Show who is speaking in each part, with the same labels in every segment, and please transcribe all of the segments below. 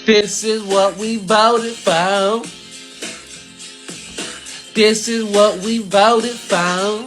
Speaker 1: This is what we voted for. This is what we voted for.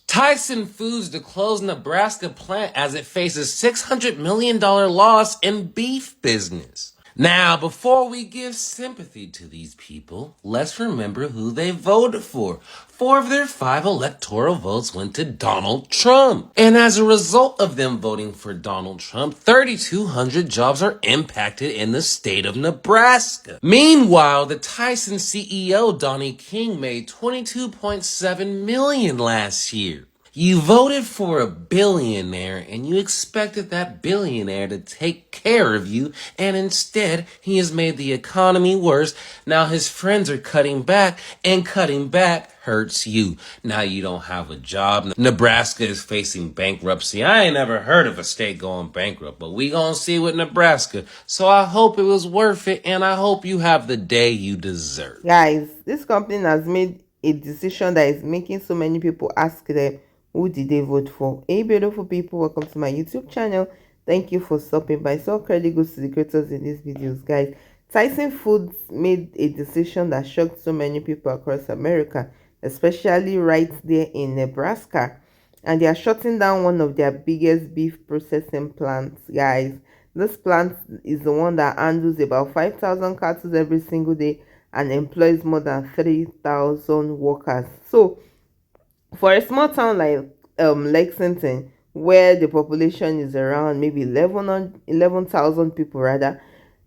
Speaker 1: Tyson Foods to close Nebraska plant as it faces $600 million loss in beef business. Now, before we give sympathy to these people, let's remember who they voted for. 4 of their 5 electoral votes went to Donald Trump. And as a result of them voting for Donald Trump, 3,200 jobs are impacted in the state of Nebraska. Meanwhile, the Tyson CEO, Donnie King, made $22.7 million last year. You voted for a billionaire and you expected that billionaire to take care of you, and instead he has made the economy worse. Now his friends are cutting back, and cutting back hurts you. Now you don't have a job. Nebraska is facing bankruptcy. I ain't never heard of a state going bankrupt, but we gonna see with Nebraska. So I hope it was worth it, and I hope you have the day you deserve.
Speaker 2: Guys, this company has made a decision that is making so many people ask them, who did they vote for? Hey beautiful people, welcome to my YouTube channel. Thank you for stopping by. So credit goes to the creators in these videos, guys. Tyson Foods made a decision that shocked so many people across America, especially right there in Nebraska, and they are shutting down one of their biggest beef processing plants, guys. This plant is the one that handles about 5,000 cattle every single day and employs more than 3,000 workers. So for a small town like Lexington, where the population is around maybe 11,000 people rather,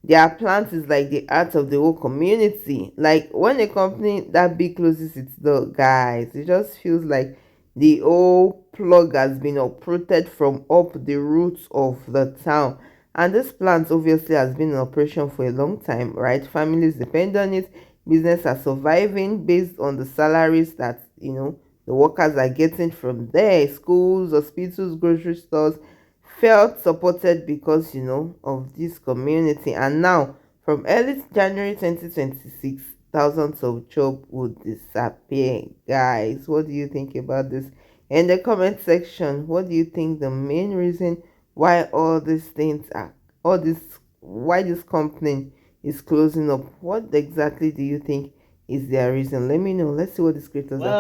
Speaker 2: their plant is like the heart of the whole community. Like when a company that big closes its door, guys, it just feels like the whole plug has been uprooted from up the roots of the town. And this plant obviously has been in operation for a long time, right? Families depend on it. Business are surviving based on the salaries that, the workers are getting from there. Schools, hospitals, grocery stores felt supported because, of this community. And now, from early January 2026, thousands of jobs would disappear. Guys, what do you think about this? In the comment section, what do you think the main reason why all these things are, why this company is closing up? What exactly do you think is their reason? Let me know. Let's see what the creators have to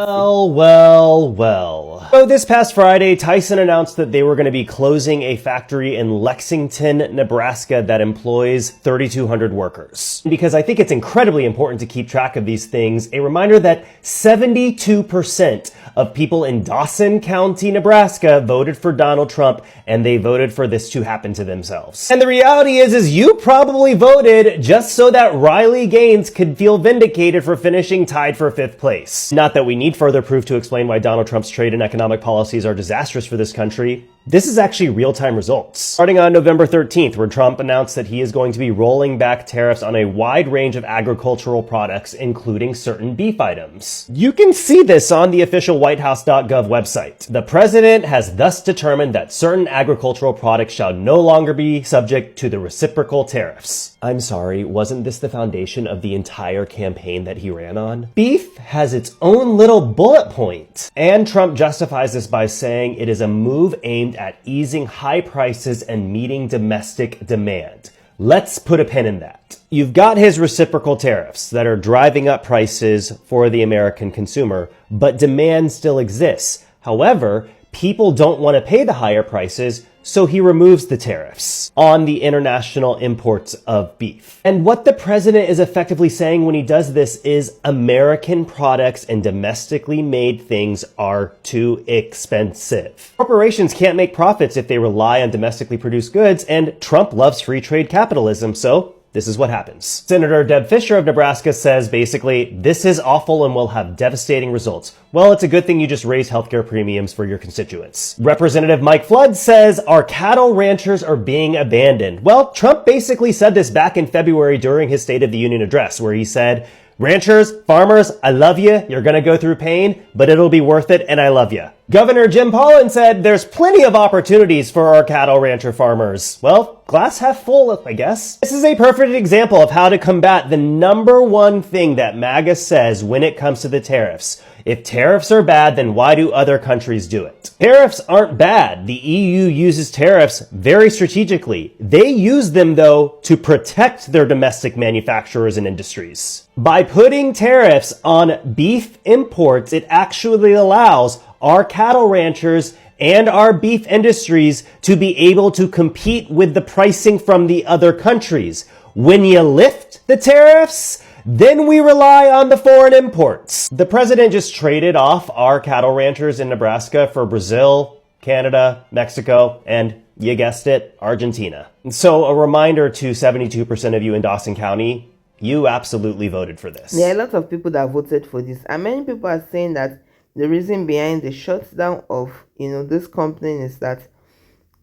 Speaker 3: say. So this past Friday, Tyson announced that they were going to be closing a factory in Lexington, Nebraska that employs 3,200 workers. Because I think it's incredibly important to keep track of these things, a reminder that 72% of people in Dawson County, Nebraska voted for Donald Trump, and they voted for this to happen to themselves. And the reality is you probably voted just so that Riley Gaines could feel vindicated for finishing tied for 5th place. Not that we need further proof to explain why Donald Trump's trade and economic policies are disastrous for this country. This is actually real-time results. Starting on November 13th, where Trump announced that he is going to be rolling back tariffs on a wide range of agricultural products, including certain beef items. You can see this on the official whitehouse.gov website. The president has thus determined that certain agricultural products shall no longer be subject to the reciprocal tariffs. I'm sorry, wasn't this the foundation of the entire campaign that he ran on? Beef has its own little bullet point. And Trump justifies this by saying it is a move aimed at easing high prices and meeting domestic demand. Let's put a pin in that. You've got his reciprocal tariffs that are driving up prices for the American consumer, but demand still exists. However, people don't want to pay the higher prices, so he removes the tariffs on the international imports of beef. And what the president is effectively saying when he does this is American products and domestically made things are too expensive. Corporations can't make profits if they rely on domestically produced goods, and Trump loves free trade capitalism, so this is what happens. Senator Deb Fischer of Nebraska says basically, this is awful and will have devastating results. Well, it's a good thing you just raise healthcare premiums for your constituents. Representative Mike Flood says our cattle ranchers are being abandoned. Well, Trump basically said this back in February during his State of the Union address, where he said, ranchers, farmers, I love you. You're going to go through pain, but it'll be worth it, and I love you. Governor Jim Pollan said there's plenty of opportunities for our cattle rancher farmers. Well, glass half full, I guess. This is a perfect example of how to combat the number one thing that MAGA says when it comes to the tariffs. If tariffs are bad, then why do other countries do it? Tariffs aren't bad. The EU uses tariffs very strategically. They use them, though, to protect their domestic manufacturers and industries. By putting tariffs on beef imports, it actually allows our cattle ranchers and our beef industries to be able to compete with the pricing from the other countries. When you lift the tariffs, then we rely on the foreign imports. The president just traded off our cattle ranchers in Nebraska for Brazil, Canada, Mexico, and you guessed it, Argentina. So a reminder to 72% of you in Dawson County, you absolutely voted for this.
Speaker 2: There are a lot of people that voted for this, and many people are saying that the reason behind the shutdown of this company is that,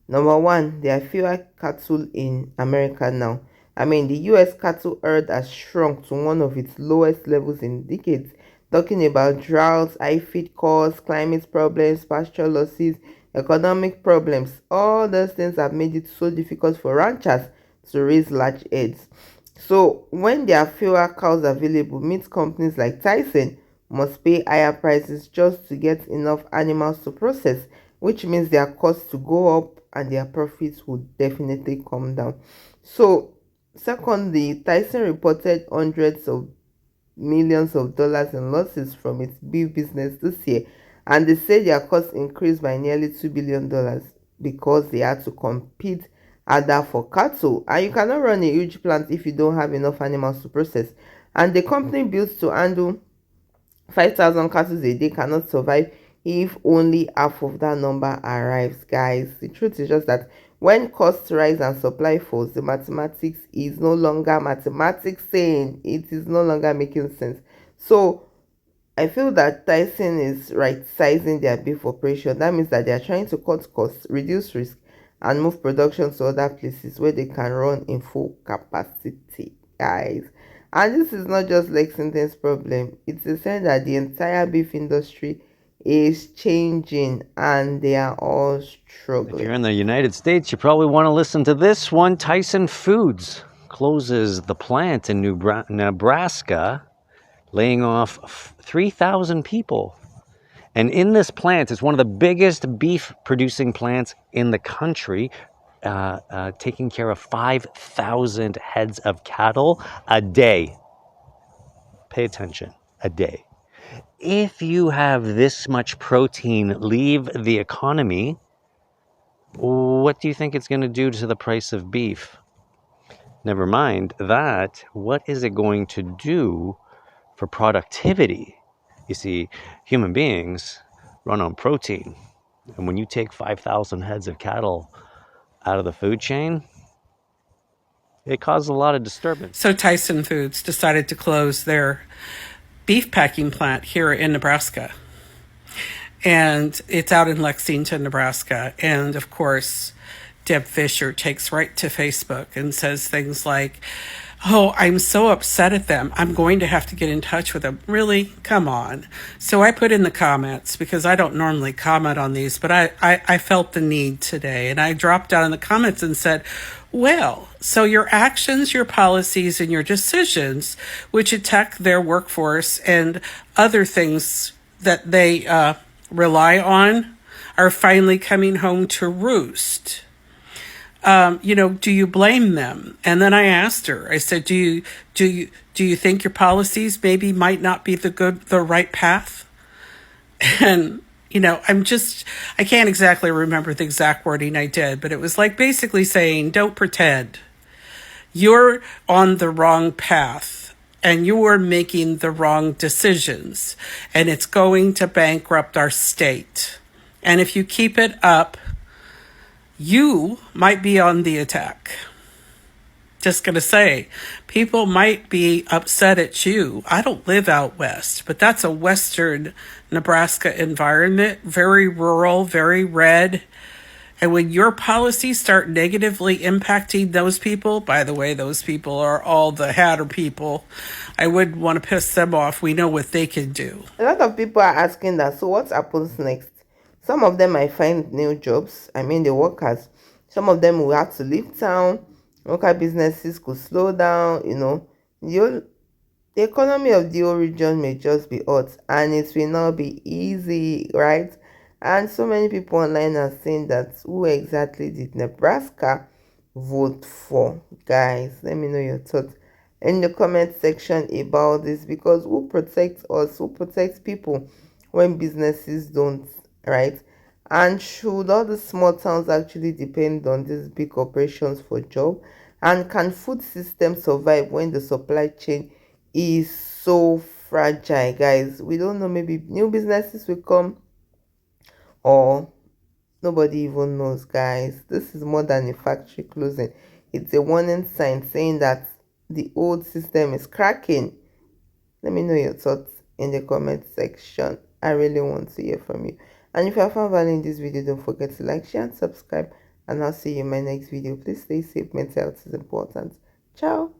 Speaker 2: number one, there are fewer cattle in America now. I mean, the US cattle herd has shrunk to one of its lowest levels in decades, talking about droughts, high feed costs, climate problems, pasture losses, economic problems. All those things have made it so difficult for ranchers to raise large herds. So when there are fewer cows available, meat companies like Tyson must pay higher prices just to get enough animals to process, which means their costs to go up and their profits will definitely come down. So secondly, Tyson reported hundreds of millions of dollars in losses from its beef business this year, and they say their costs increased by nearly $2 billion because they had to compete harder for cattle, and you cannot run a huge plant if you don't have enough animals to process. And the company built to handle 5,000 cattle a day cannot survive if only half of that number arrives, guys. The truth is just that when costs rise and supply falls, the mathematics is no longer mathematics saying, it is no longer making sense. So I feel that Tyson is right sizing their beef operation. That means that they are trying to cut costs, reduce risk, and move production to other places where they can run in full capacity, guys. And this is not just Lexington's problem. It's a sign that the entire beef industry is changing and they are all struggling.
Speaker 4: If you're in the United States, you probably want to listen to this one. Tyson Foods closes the plant in Nebraska, laying off 3,000 people. And in this plant, it's one of the biggest beef producing plants in the country, taking care of 5,000 heads of cattle a day. Pay attention, a day. If you have this much protein leave the economy, what do you think it's going to do to the price of beef? Never mind that, what is it going to do for productivity? You see, human beings run on protein. And when you take 5,000 heads of cattle out of the food chain, it causes a lot of disturbance.
Speaker 5: So Tyson Foods decided to close their beef packing plant here in Nebraska. And it's out in Lexington, Nebraska. And of course, Deb Fisher takes right to Facebook and says things like, "Oh, I'm so upset at them. I'm going to have to get in touch with them." Really? Come on. So I put in the comments, because I don't normally comment on these, but I felt the need today. And I dropped down in the comments and said, well, so your actions, your policies, and your decisions, which attack their workforce and other things that they rely on, are finally coming home to roost. Do you blame them? And then I asked her, I said, do you think your policies maybe might not be the right path? And, I can't exactly remember the exact wording I did, but it was like basically saying, don't pretend. You're on the wrong path and you're making the wrong decisions, and it's going to bankrupt our state. And if you keep it up, you might be on the attack. Just gonna say, people might be upset at you. I don't live out west, but that's a western Nebraska environment, very rural, very red. And when your policies start negatively impacting those people, by the way, those people are all the Hatter people, I wouldn't want to piss them off. We know what they can do.
Speaker 2: A lot of people are asking that, so what happens next? Some of them might find new jobs, the workers, Some of them will have to leave town. Local businesses could slow down. The economy of the whole region may just be hot, and it will not be easy, right? And so many people online are saying that who exactly did Nebraska vote for? Guys, let me know your thoughts in the comment section about this, because who protects us? Who protects people when businesses don't, right? And should all the small towns actually depend on these big corporations for job? And can food systems survive when the supply chain is so fragile? Guys, we don't know, maybe new businesses will come, or nobody even knows. Guys, this is more than a factory closing. It's a warning sign saying that the old system is cracking. Let me know your thoughts in the comment section. I really want to hear from you. And if you have found value in this video, don't forget to like, share, and subscribe. And I'll see you in my next video. Please stay safe. Mental health is important. Ciao.